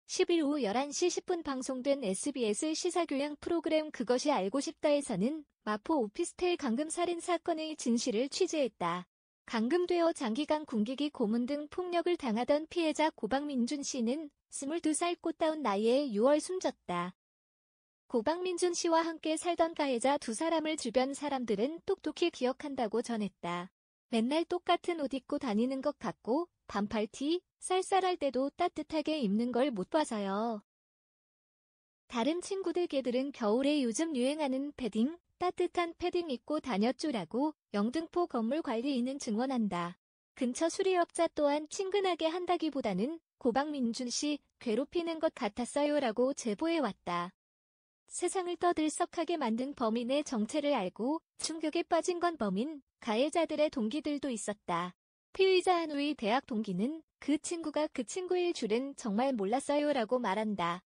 10일 오후 11시 10분 방송된 SBS 시사교양 프로그램 그것이 알고 싶다에서는 마포 오피스텔 강금 살인 사건의 진실을 취재했다. 감금되어 장기간 굶기기 고문 등 폭력을 당하던 피해자 고박민준 씨는 22살 꽃다운 나이에 6월 숨졌다. 고박민준 씨와 함께 살던 가해자 두 사람을 주변 사람들은 똑똑히 기억한다고 전했다. 맨날 똑같은 옷 입고 다니는 것 같고 반팔티, 쌀쌀할 때도 따뜻하게 입는 걸 못 봐서요. 다른 친구들 걔들은 겨울에 요즘 유행하는 패딩, 따뜻한 패딩 입고 다녔죠라고 영등포 건물 관리인은 증언한다. 근처 수리업자 또한 친근하게 한다기보다는 고박민준 씨 괴롭히는 것 같았어요라고 제보해왔다. 세상을 떠들썩하게 만든 범인의 정체를 알고 충격에 빠진 건 범인, 가해자들의 동기들도 있었다. 피의자 한우의 대학 동기는 그 친구가 그 친구일 줄은 정말 몰랐어요라고 말한다.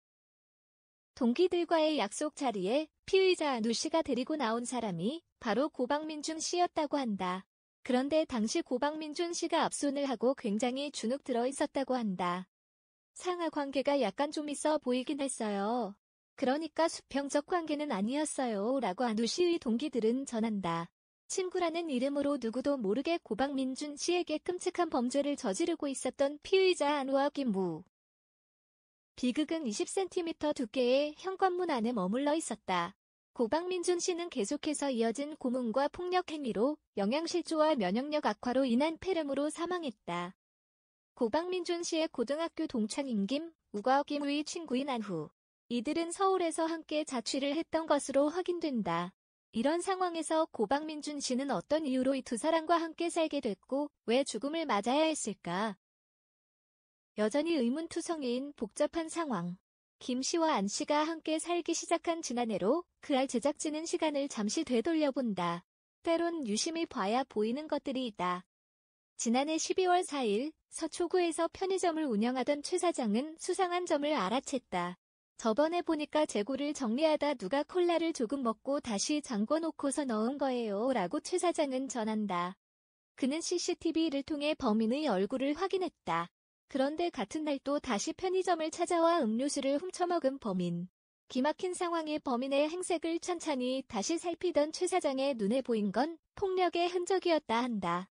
동기들과의 약속 자리에 피의자 한우 씨가 데리고 나온 사람이 바로 고박민준 씨였다고 한다. 그런데 당시 고박민준 씨가 앞손을 하고 굉장히 주눅 들어 있었다고 한다. 상하 관계가 약간 좀 있어 보이긴 했어요. 그러니까 수평적 관계는 아니었어요 라고 한우 씨의 동기들은 전한다. 친구라는 이름으로 누구도 모르게 고박민준 씨에게 끔찍한 범죄를 저지르고 있었던 피의자 한우와 김무. 비극은 20cm 두께의 현관문 안에 머물러 있었다. 고박민준 씨는 계속해서 이어진 고문과 폭력 행위로 영양실조와 면역력 악화로 인한 폐렴으로 사망했다. 고박민준 씨의 고등학교 동창인 김우과 김우의 친구인 한후. 이들은 서울에서 함께 자취를 했던 것으로 확인된다. 이런 상황에서 고박민준 씨는 어떤 이유로 이 두 사람과 함께 살게 됐고 왜 죽음을 맞아야 했을까? 여전히 의문투성이인 복잡한 상황. 김 씨와 안 씨가 함께 살기 시작한 지난해로 그알 제작진은 시간을 잠시 되돌려본다. 때론 유심히 봐야 보이는 것들이 있다. 지난해 12월 4일 서초구에서 편의점을 운영하던 최 사장은 수상한 점을 알아챘다. 저번에 보니까 재고를 정리하다 누가 콜라를 조금 먹고 다시 잠궈놓고서 넣은 거예요 라고 최 사장은 전한다. 그는 CCTV를 통해 범인의 얼굴을 확인했다. 그런데 같은 날 또 다시 편의점을 찾아와 음료수를 훔쳐먹은 범인. 기막힌 상황에 범인의 행색을 천천히 다시 살피던 최 사장의 눈에 보인 건 폭력의 흔적이었다 한다.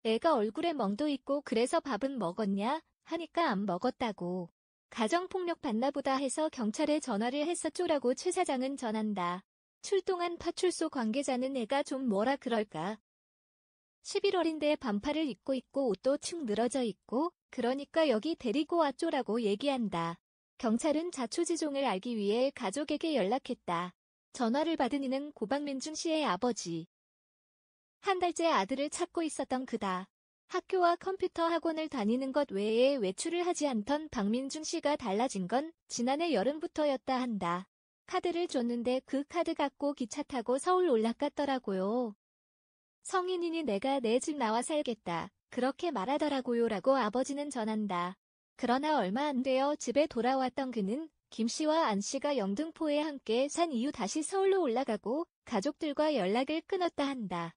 애가 얼굴에 멍도 있고 그래서 밥은 먹었냐 하니까 안 먹었다고. 가정폭력 받나 보다 해서 경찰에 전화를 했었죠라고 최 사장은 전한다. 출동한 파출소 관계자는 애가 좀 뭐라 그럴까. 11월인데 반팔을 입고 있고 옷도 축 늘어져 있고 그러니까 여기 데리고 왔죠라고 얘기한다. 경찰은 자초지종을 알기 위해 가족에게 연락했다. 전화를 받은 이는 고박민준 씨의 아버지. 한 달째 아들을 찾고 있었던 그다. 학교와 컴퓨터 학원을 다니는 것 외에 외출을 하지 않던 박민준 씨가 달라진 건 지난해 여름부터였다 한다. 카드를 줬는데 그 카드 갖고 기차 타고 서울 올라갔더라고요. 성인이니 내가 내 집 나와 살겠다. 그렇게 말하더라고요 라고 아버지는 전한다. 그러나 얼마 안 되어 집에 돌아왔던 그는 김 씨와 안 씨가 영등포에 함께 산 이후 다시 서울로 올라가고 가족들과 연락을 끊었다 한다.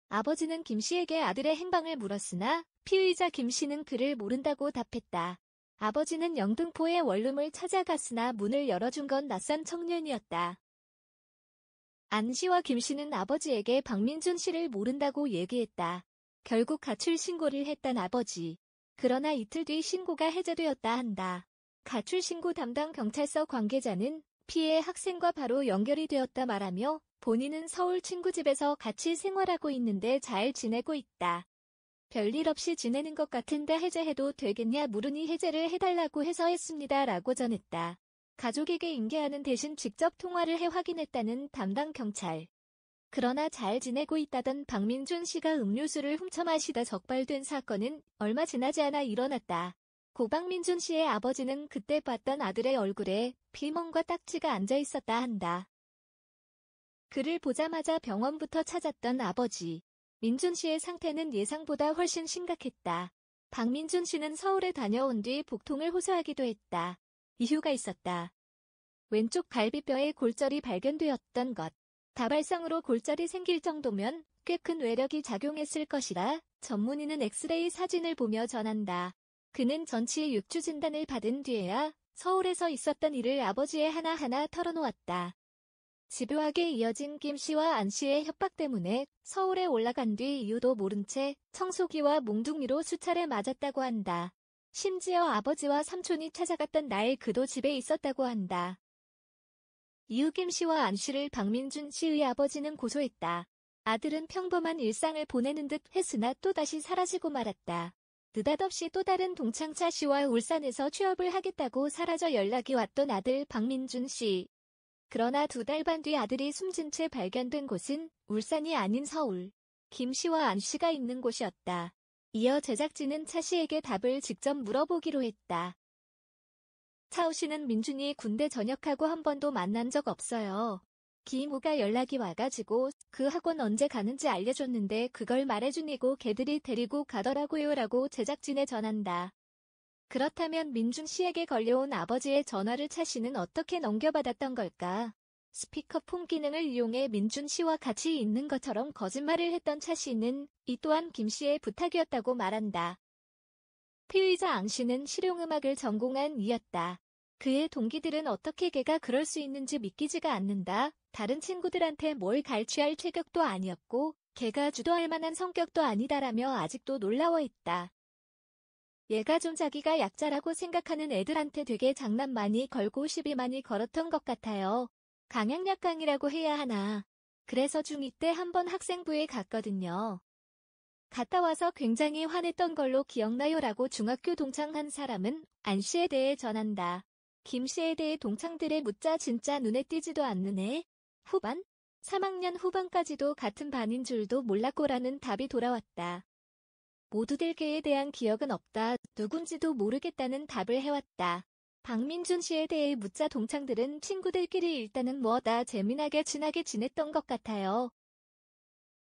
아버지는 김 씨에게 아들의 행방을 물었으나 피의자 김 씨는 그를 모른다고 답했다. 아버지는 영등포의 원룸을 찾아갔으나 문을 열어준 건 낯선 청년이었다. 안 씨와 김 씨는 아버지에게 박민준 씨를 모른다고 얘기했다. 결국 가출 신고를 했던 아버지. 그러나 이틀 뒤 신고가 해제되었다 한다. 가출 신고 담당 경찰서 관계자는 피해 학생과 바로 연결이 되었다 말하며 본인은 서울 친구 집에서 같이 생활하고 있는데 잘 지내고 있다. 별일 없이 지내는 것 같은데 해제해도 되겠냐 물으니 해제를 해달라고 해서 했습니다 라고 전했다. 가족에게 인계하는 대신 직접 통화를 해 확인했다는 담당 경찰. 그러나 잘 지내고 있다던 박민준 씨가 음료수를 훔쳐 마시다 적발된 사건은 얼마 지나지 않아 일어났다. 고박민준 씨의 아버지는 그때 봤던 아들의 얼굴에 피멍과 딱지가 앉아 있었다 한다. 그를 보자마자 병원부터 찾았던 아버지. 민준 씨의 상태는 예상보다 훨씬 심각했다. 박민준 씨는 서울에 다녀온 뒤 복통을 호소하기도 했다. 이유가 있었다. 왼쪽 갈비뼈에 골절이 발견되었던 것. 다발성으로 골절이 생길 정도면 꽤 큰 외력이 작용했을 것이라 전문의는 엑스레이 사진을 보며 전한다. 그는 전치 6주 진단을 받은 뒤에야 서울에서 있었던 일을 아버지에 하나하나 털어놓았다. 집요하게 이어진 김 씨와 안 씨의 협박 때문에 서울에 올라간 뒤 이유도 모른 채 청소기와 몽둥이로 수차례 맞았다고 한다. 심지어 아버지와 삼촌이 찾아갔던 날 그도 집에 있었다고 한다. 이후 김 씨와 안 씨를 박민준 씨의 아버지는 고소했다. 아들은 평범한 일상을 보내는 듯 했으나 또다시 사라지고 말았다. 느닷없이 또 다른 동창차 씨와 울산에서 취업을 하겠다고 사라져 연락이 왔던 아들 박민준 씨. 그러나 2달 반 뒤 아들이 숨진 채 발견된 곳은 울산이 아닌 서울. 김 씨와 안 씨가 있는 곳이었다. 이어 제작진은 차 씨에게 답을 직접 물어보기로 했다. 차오 씨는 민준이 군대 전역하고 한 번도 만난 적 없어요. 김우가 연락이 와가지고 그 학원 언제 가는지 알려줬는데 그걸 말해주니고 걔들이 데리고 가더라고요 라고 제작진에 전한다. 그렇다면 민준 씨에게 걸려온 아버지의 전화를 차 씨는 어떻게 넘겨받았던 걸까? 스피커폰 기능을 이용해 민준 씨와 같이 있는 것처럼 거짓말을 했던 차 씨는 이 또한 김 씨의 부탁이었다고 말한다. 피의자 ang 씨는 실용음악을 전공한 이였다. 그의 동기들은 어떻게 걔가 그럴 수 있는지 믿기지가 않는다. 다른 친구들한테 뭘 갈취할 체격도 아니었고 걔가 주도할 만한 성격도 아니다라며 아직도 놀라워했다. 얘가 좀 자기가 약자라고 생각하는 애들한테 되게 장난 많이 걸고 시비 많이 걸었던 것 같아요. 강약약강이라고 해야 하나. 그래서 중2 때 한번 학생부에 갔거든요. 갔다 와서 굉장히 화냈던 걸로 기억나요 라고 중학교 동창 한 사람은 안 씨에 대해 전한다. 김 씨에 대해 동창들의 묻자 진짜 눈에 띄지도 않는 애. 후반? 3학년 후반까지도 같은 반인 줄도 몰랐고라는 답이 돌아왔다. 모두들 걔에 대한 기억은 없다. 누군지도 모르겠다는 답을 해왔다. 박민준 씨에 대해 묻자 동창들은 친구들끼리 일단은 뭐다 재미나게 친하게 지냈던 것 같아요.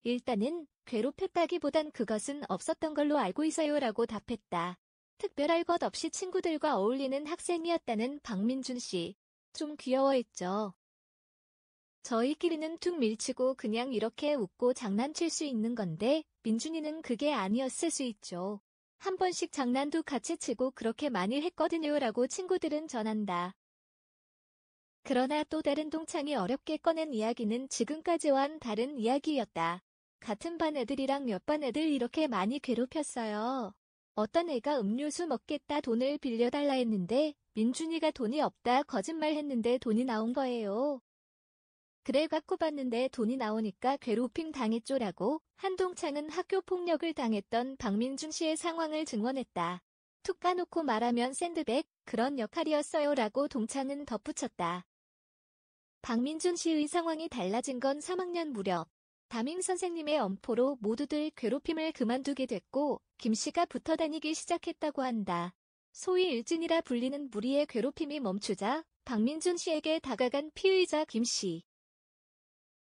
일단은 괴롭혔다기보단 그것은 없었던 걸로 알고 있어요 라고 답했다. 특별할 것 없이 친구들과 어울리는 학생이었다는 박민준 씨. 좀 귀여워했죠. 저희끼리는 툭 밀치고 그냥 이렇게 웃고 장난칠 수 있는 건데 민준이는 그게 아니었을 수 있죠. 한 번씩 장난도 같이 치고 그렇게 많이 했거든요 라고 친구들은 전한다. 그러나 또 다른 동창이 어렵게 꺼낸 이야기는 지금까지와는 다른 이야기였다. 같은 반 애들이랑 옆반 애들 이렇게 많이 괴롭혔어요. 어떤 애가 음료수 먹겠다 돈을 빌려달라 했는데 민준이가 돈이 없다 거짓말했는데 돈이 나온 거예요. 그래 갖고 봤는데 돈이 나오니까 괴롭힘 당했죠라고 한 동창은 학교 폭력을 당했던 박민준 씨의 상황을 증언했다. 툭 까놓고 말하면 샌드백 그런 역할이었어요 라고 동창은 덧붙였다. 박민준 씨의 상황이 달라진 건 3학년 무렵. 담임 선생님의 엄포로 모두들 괴롭힘을 그만두게 됐고 김 씨가 붙어 다니기 시작했다고 한다. 소위 일진이라 불리는 무리의 괴롭힘이 멈추자 박민준 씨에게 다가간 피의자 김 씨.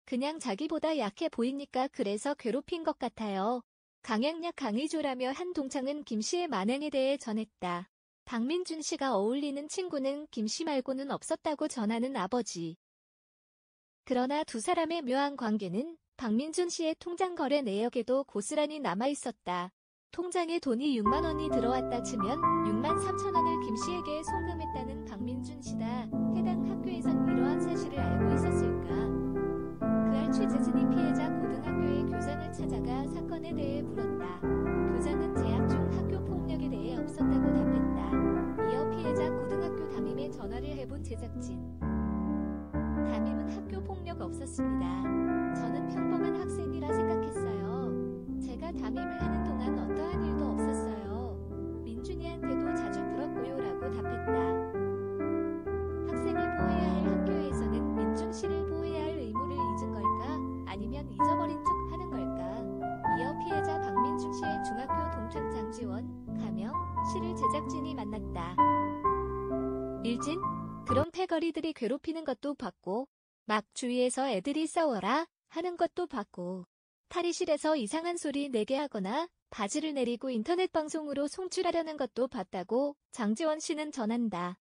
그냥 자기보다 약해 보이니까 그래서 괴롭힌 것 같아요. 강약약 강의조라며 한 동창은 김 씨의 만행에 대해 전했다. 박민준 씨가 어울리는 친구는 김 씨 말고는 없었다고 전하는 아버지. 그러나 두 사람의 묘한 관계는 박민준 씨의 통장 거래 내역에도 고스란히 남아있었다. 통장에 돈이 6만 원이 들어왔다 치면 6만 3천 원을 김 씨에게 송금했다는 박민준 씨다. 해당 학교에선 이러한 사실을 알고 있었을까? 그할 취재진이 피해자 고등학교의 교장을 찾아가 사건에 대해 물었다. 교장은 재학 중 학교 폭력에 대해 없었다고 답했다. 이어 피해자 고등학교 담임에 전화를 해본 제작진. 담임은 학교 폭력 없었습니다. 저는 평범한 학생이라 생각했어요. 제가 담임을 하는 동안 어떠한 일도 없었어요. 민준이한테도 자주 물었고요 라고 답했다. 학생을 보호해야 할 학교에서는 민준 씨를 보호해야 할 의무를 잊은 걸까? 아니면 잊어버린 척 하는 걸까? 이어 피해자 박민준 씨의 중학교 동창 장지원, 가명 씨를 제작진이 만났다. 일진? 그런 패거리들이 괴롭히는 것도 봤고 막 주위에서 애들이 싸워라 하는 것도 봤고 탈의실에서 이상한 소리 내게 하거나 바지를 내리고 인터넷 방송으로 송출하려는 것도 봤다고 장지원 씨는 전한다.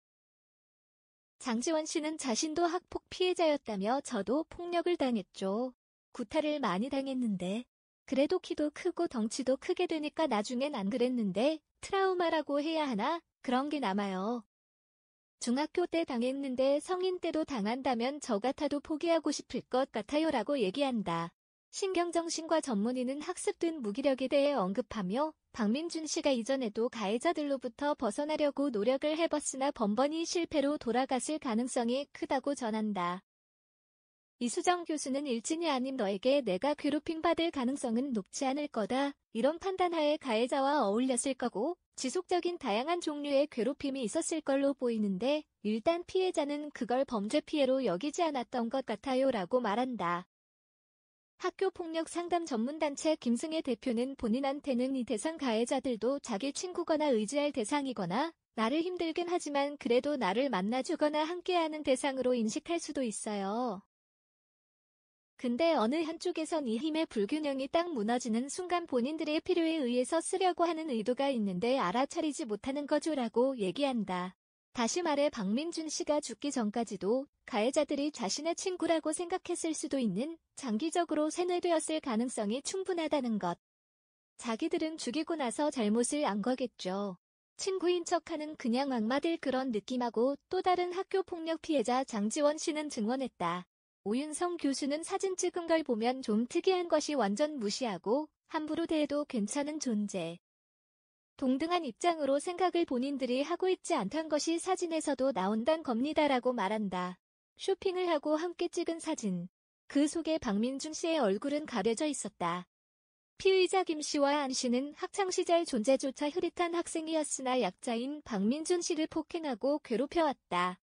장지원 씨는 자신도 학폭 피해자였다며 저도 폭력을 당했죠. 구타를 많이 당했는데 그래도 키도 크고 덩치도 크게 되니까 나중엔 안 그랬는데 트라우마라고 해야 하나? 그런 게 남아요. 중학교 때 당했는데 성인 때도 당한다면 저 같아도 포기하고 싶을 것 같아요 라고 얘기한다. 신경정신과 전문의는 학습된 무기력에 대해 언급하며 박민준 씨가 이전에도 가해자들로부터 벗어나려고 노력을 해봤으나 번번이 실패로 돌아갔을 가능성이 크다고 전한다. 이수정 교수는 일진이 아닌 너에게 내가 괴롭힘 받을 가능성은 높지 않을 거다. 이런 판단하에 가해자와 어울렸을 거고 지속적인 다양한 종류의 괴롭힘이 있었을 걸로 보이는데 일단 피해자는 그걸 범죄 피해로 여기지 않았던 것 같아요 라고 말한다. 학교폭력 상담 전문단체 김승혜 대표는 본인한테는 이 대상 가해자들도 자기 친구거나 의지할 대상이거나 나를 힘들긴 하지만 그래도 나를 만나주거나 함께하는 대상으로 인식할 수도 있어요. 근데 어느 한쪽에선 이 힘의 불균형이 딱 무너지는 순간 본인들의 필요에 의해서 쓰려고 하는 의도가 있는데 알아차리지 못하는 거죠라고 얘기한다. 다시 말해 박민준 씨가 죽기 전까지도 가해자들이 자신의 친구라고 생각했을 수도 있는 장기적으로 세뇌되었을 가능성이 충분하다는 것. 자기들은 죽이고 나서 잘못을 안 거겠죠. 친구인 척하는 그냥 악마들 그런 느낌하고 또 다른 학교폭력 피해자 장지원 씨는 증언했다. 오윤성 교수는 사진 찍은 걸 보면 좀 특이한 것이 완전 무시하고 함부로 대해도 괜찮은 존재. 동등한 입장으로 생각을 본인들이 하고 있지 않던 것이 사진에서도 나온단 겁니다라고 말한다. 쇼핑을 하고 함께 찍은 사진. 그 속에 박민준 씨의 얼굴은 가려져 있었다. 피의자 김 씨와 안 씨는 학창시절 존재조차 흐릿한 학생이었으나 약자인 박민준 씨를 폭행하고 괴롭혀왔다.